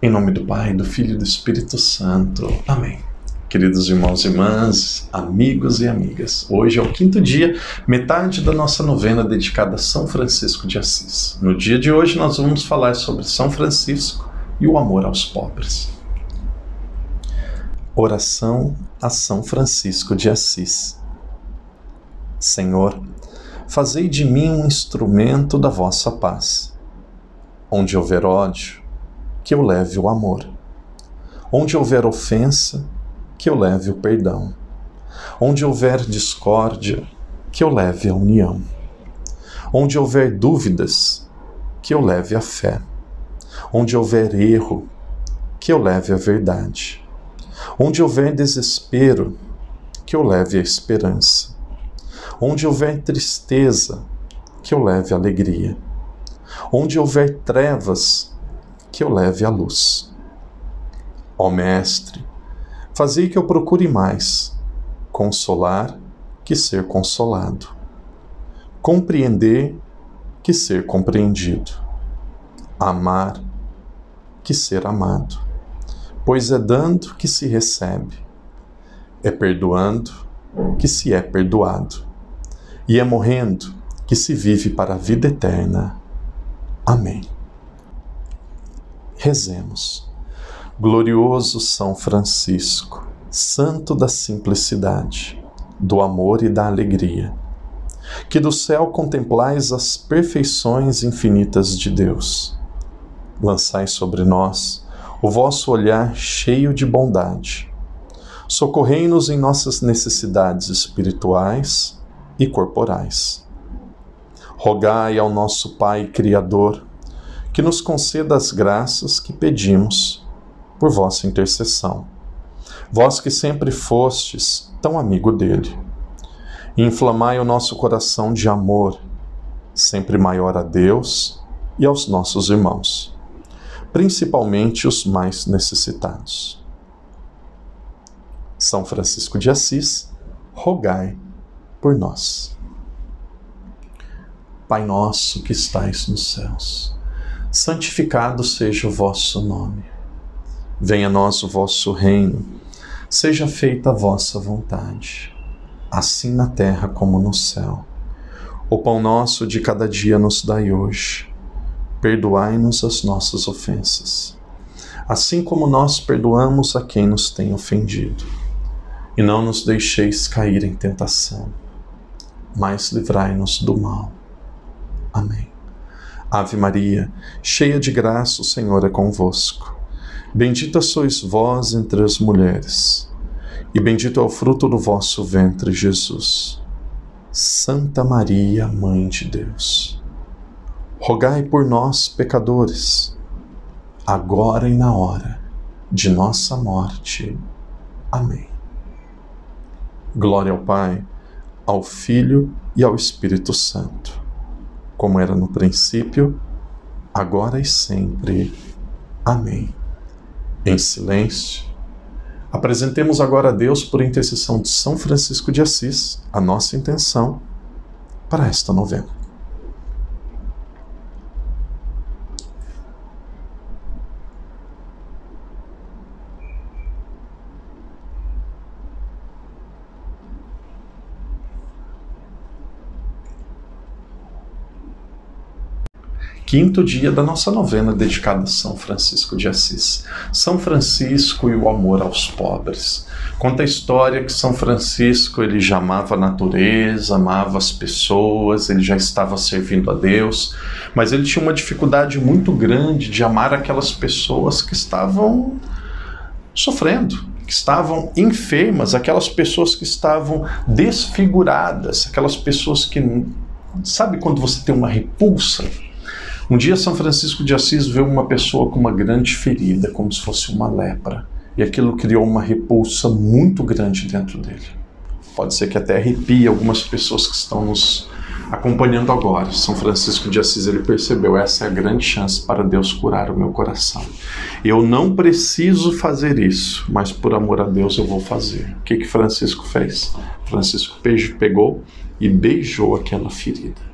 Em nome do Pai, do Filho e do Espírito Santo. Amém. Queridos irmãos e irmãs, amigos e amigas, hoje é o 5º dia, metade da nossa novena dedicada a São Francisco de Assis. No dia de hoje nós vamos falar sobre São Francisco e o amor aos pobres. Oração a São Francisco de Assis. Senhor, fazei de mim um instrumento da vossa paz. Onde houver ódio, que eu leve o amor. Onde houver ofensa, que eu leve o perdão. Onde houver discórdia, que eu leve a união. Onde houver dúvidas, que eu leve a fé. Onde houver erro, que eu leve a verdade. Onde houver desespero, que eu leve a esperança. Onde houver tristeza, que eu leve a alegria. Onde houver trevas, que eu leve a luz. Ó Mestre, fazei que eu procure mais consolar que ser consolado, compreender que ser compreendido, amar que ser amado, pois é dando que se recebe, é perdoando que se é perdoado, e é morrendo que se vive para a vida eterna. Amém. Rezemos. Glorioso São Francisco, santo da simplicidade, do amor e da alegria, que do céu contemplais as perfeições infinitas de Deus. Lançai sobre nós o vosso olhar cheio de bondade. Socorrei-nos em nossas necessidades espirituais e corporais. Rogai ao nosso Pai Criador que nos conceda as graças que pedimos por vossa intercessão. Vós que sempre fostes tão amigo dele. Inflamai o nosso coração de amor, sempre maior a Deus e aos nossos irmãos, principalmente os mais necessitados. São Francisco de Assis, rogai por nós. Pai nosso que estais nos céus, santificado seja o vosso nome. Venha a nós o vosso reino. Seja feita a vossa vontade, assim na terra como no céu. O pão nosso de cada dia nos dai hoje. Perdoai-nos as nossas ofensas, assim como nós perdoamos a quem nos tem ofendido. E não nos deixeis cair em tentação, mas livrai-nos do mal. Amém. Ave Maria, cheia de graça, o Senhor é convosco. Bendita sois vós entre as mulheres, e bendito é o fruto do vosso ventre, Jesus. Santa Maria, Mãe de Deus, rogai por nós, pecadores, agora e na hora de nossa morte. Amém. Glória ao Pai, ao Filho e ao Espírito Santo, como era no princípio, agora e sempre. Amém. Em silêncio, apresentemos agora a Deus, por intercessão de São Francisco de Assis, a nossa intenção para esta novena. Quinto dia da nossa novena dedicada a São Francisco de Assis. São Francisco e o amor aos pobres. Conta a história que São Francisco ele já amava a natureza, amava as pessoas, ele já estava servindo a Deus, mas ele tinha uma dificuldade muito grande de amar aquelas pessoas que estavam sofrendo, que estavam enfermas, aquelas pessoas que estavam desfiguradas, aquelas pessoas que... Sabe quando você tem uma repulsa? Um dia São Francisco de Assis viu uma pessoa com uma grande ferida, como se fosse uma lepra, e aquilo criou uma repulsa muito grande dentro dele. Pode ser que até arrepie algumas pessoas que estão nos acompanhando agora. São Francisco de Assis, ele percebeu, essa é a grande chance para Deus curar o meu coração. Eu não preciso fazer isso, mas por amor a Deus eu vou fazer. O que Francisco fez? Francisco pegou e beijou aquela ferida.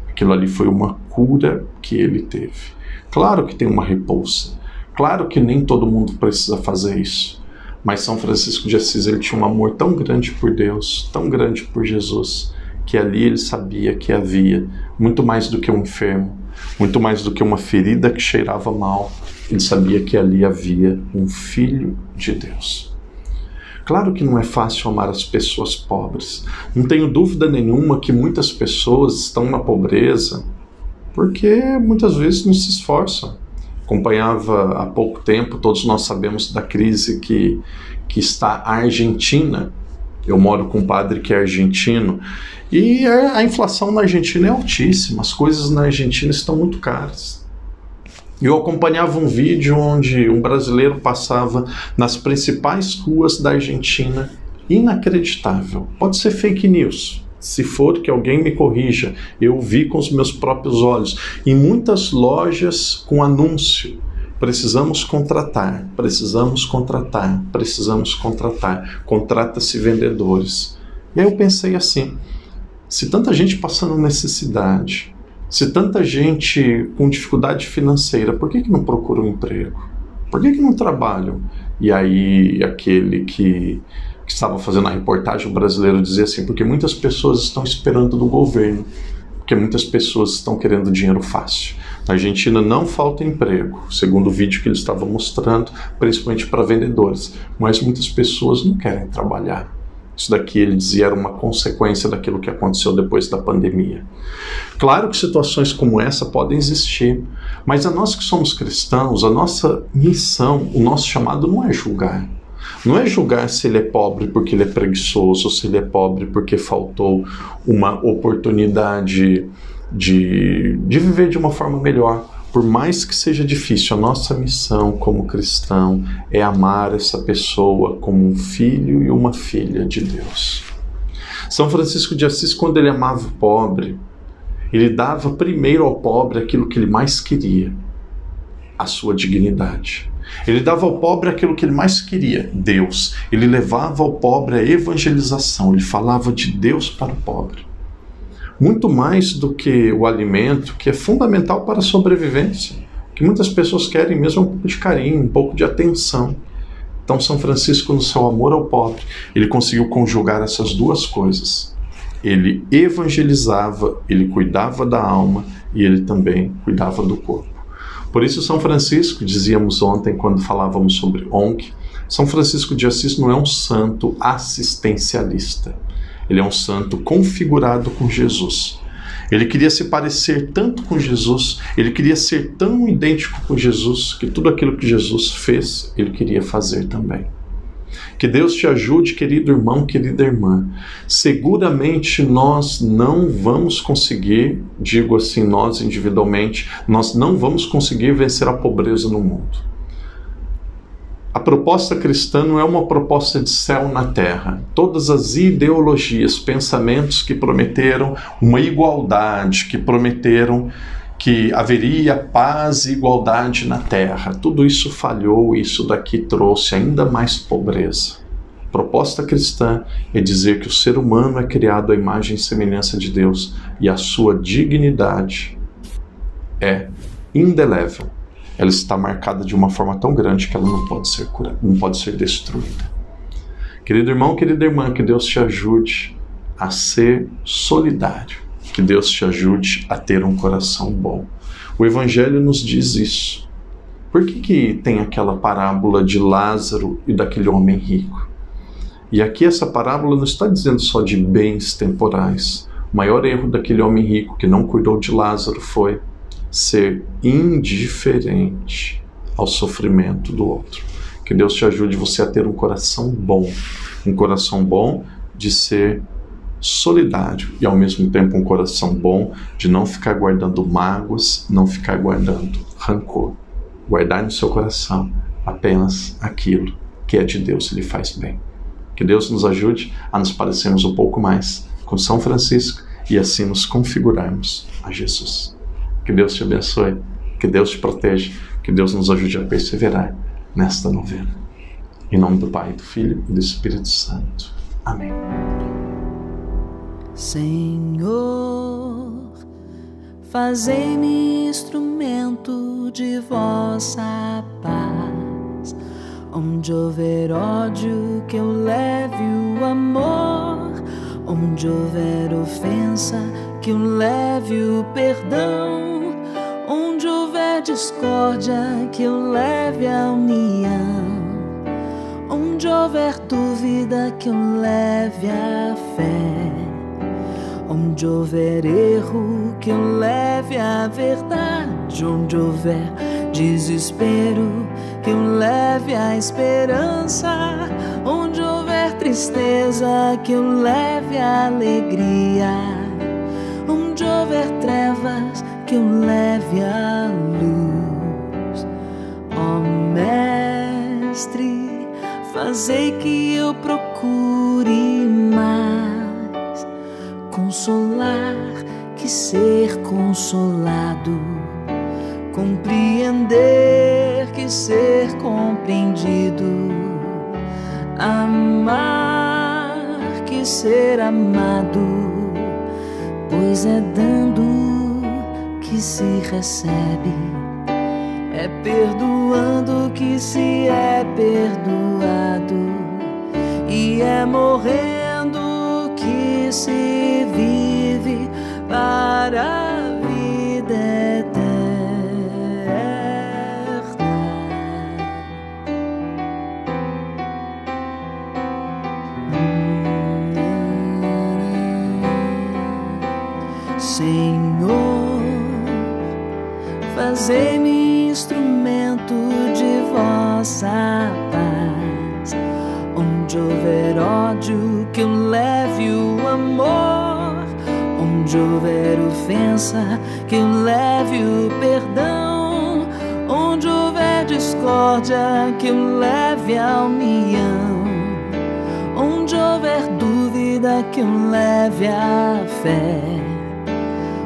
Aquilo ali foi uma cura que ele teve. Claro que tem uma repulsa, Claro que nem todo mundo precisa fazer isso, mas São Francisco de Assis, ele tinha um amor tão grande por Deus, tão grande por Jesus, que ali ele sabia que havia muito mais do que um enfermo, muito mais do que uma ferida que cheirava mal. Ele sabia que ali havia um Filho de Deus. Claro que não é fácil amar as pessoas pobres. Não tenho dúvida nenhuma que muitas pessoas estão na pobreza porque muitas vezes não se esforçam. Acompanhava há pouco tempo, todos nós sabemos da crise que está a Argentina. Eu moro com um padre que é argentino e a inflação na Argentina é altíssima, as coisas na Argentina estão muito caras. Eu acompanhava um vídeo onde um brasileiro passava nas principais ruas da Argentina, inacreditável. Pode ser fake news. Se for, que alguém me corrija. Eu vi com os meus próprios olhos. Em muitas lojas com anúncio. Precisamos contratar, precisamos contratar, precisamos contratar. Contrata-se vendedores. E aí eu pensei assim, se tanta gente passando necessidade, se tanta gente com dificuldade financeira, por que não procura um emprego? Por que não trabalham? E aí aquele que estava fazendo a reportagem, o brasileiro, dizia assim, porque muitas pessoas estão esperando do governo, porque muitas pessoas estão querendo dinheiro fácil. Na Argentina não falta emprego, segundo o vídeo que ele estava mostrando, principalmente para vendedores, mas muitas pessoas não querem trabalhar. Isso daqui, ele dizia, era uma consequência daquilo que aconteceu depois da pandemia. Claro que situações como essa podem existir, mas a nós que somos cristãos, a nossa missão, o nosso chamado não é julgar. Não é julgar se ele é pobre porque ele é preguiçoso, se ele é pobre porque faltou uma oportunidade de viver de uma forma melhor. Por mais que seja difícil, a nossa missão como cristão é amar essa pessoa como um filho e uma filha de Deus. São Francisco de Assis, quando ele amava o pobre, ele dava primeiro ao pobre aquilo que ele mais queria, a sua dignidade. Ele dava ao pobre aquilo que ele mais queria, Deus. Ele levava ao pobre a evangelização, ele falava de Deus para o pobre. Muito mais do que o alimento, que é fundamental para a sobrevivência, que muitas pessoas querem mesmo um pouco de carinho, um pouco de atenção. Então São Francisco, no seu amor ao pobre, ele conseguiu conjugar essas duas coisas. Ele evangelizava, ele cuidava da alma e ele também cuidava do corpo. Por isso São Francisco, dizíamos ontem quando falávamos sobre ONG, São Francisco de Assis não é um santo assistencialista. Ele é um santo configurado com Jesus. Ele queria se parecer tanto com Jesus, ele queria ser tão idêntico com Jesus, que tudo aquilo que Jesus fez, ele queria fazer também. Que Deus te ajude, querido irmão, querida irmã. Seguramente nós não vamos conseguir, digo assim, nós individualmente, nós não vamos conseguir vencer a pobreza no mundo. A proposta cristã não é uma proposta de céu na terra. Todas as ideologias, pensamentos que prometeram uma igualdade, que prometeram que haveria paz e igualdade na terra, tudo isso falhou e isso daqui trouxe ainda mais pobreza. A proposta cristã é dizer que o ser humano é criado à imagem e semelhança de Deus e a sua dignidade é indelével. Ela está marcada de uma forma tão grande que ela não pode ser curada, não pode ser destruída. Querido irmão, querida irmã, que Deus te ajude a ser solidário, que Deus te ajude a ter um coração bom. O Evangelho nos diz isso. Por que tem aquela parábola de Lázaro e daquele homem rico? E aqui essa parábola não está dizendo só de bens temporais. O maior erro daquele homem rico que não cuidou de Lázaro foi ser indiferente ao sofrimento do outro. Que Deus te ajude você a ter um coração bom de ser solidário e ao mesmo tempo um coração bom de não ficar guardando mágoas, não ficar guardando rancor. Guardar no seu coração apenas aquilo que é de Deus e lhe faz bem. Que Deus nos ajude a nos parecermos um pouco mais com São Francisco e assim nos configurarmos a Jesus. Que Deus te abençoe, que Deus te proteja, que Deus nos ajude a perseverar nesta novena. Em nome do Pai, do Filho e do Espírito Santo. Amém. Senhor, fazei-me instrumento de vossa paz. Onde houver ódio, que eu leve o amor. Onde houver ofensa, que eu leve o perdão. Onde houver discórdia, que eu leve a união. Onde houver dúvida, que eu leve a fé. Onde houver erro, que eu leve a verdade. Onde houver desespero, que eu leve a esperança. Onde houver tristeza, que eu leve a alegria. Onde houver trevas, que eu leve a luz. Ó Mestre, fazei que eu procure mais consolar que ser consolado, compreender que ser compreendido, amar que ser amado, pois é dando que se recebe, é perdoando que se é perdoado, e é morrendo que se vive para a vida eterna. Senhor, fazei-me instrumento de vossa paz. Onde houver ódio, que eu leve o amor. Onde houver ofensa, que eu leve o perdão. Onde houver discórdia, que eu leve a união. Onde houver dúvida, que eu leve a fé.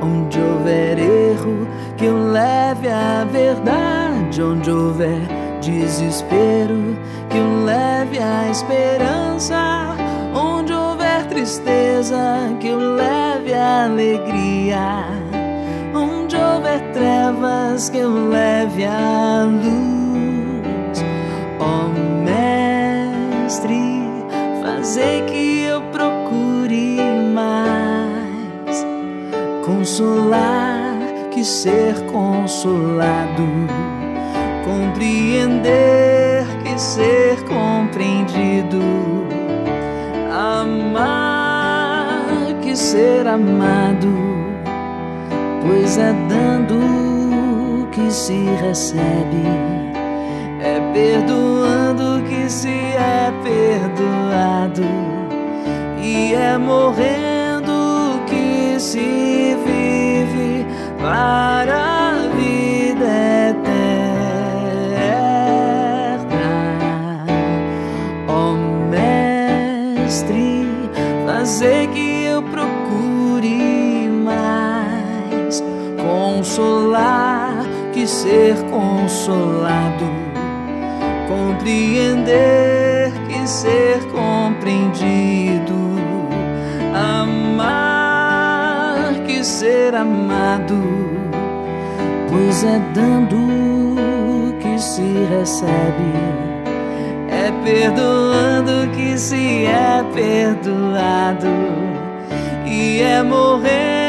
Onde houver erro, que eu leve a verdade. Onde houver desespero, que eu leve a esperança. Onde houver tristeza, que eu leve a alegria. Onde houver trevas, que eu leve a luz. Ó Mestre, fazei que eu procure mais consolar que ser consolado, compreender que ser compreendido, amar que ser amado, pois é dando que se recebe, é perdoando que se é perdoado, e é morrendo que se vive para a vida eterna. Ó Mestre, fazei que eu procure mais consolar que ser consolado, compreender que ser compreendido, amar que ser amado, pois é dando que se recebe, é perdoando que se é perdoado, e é morrer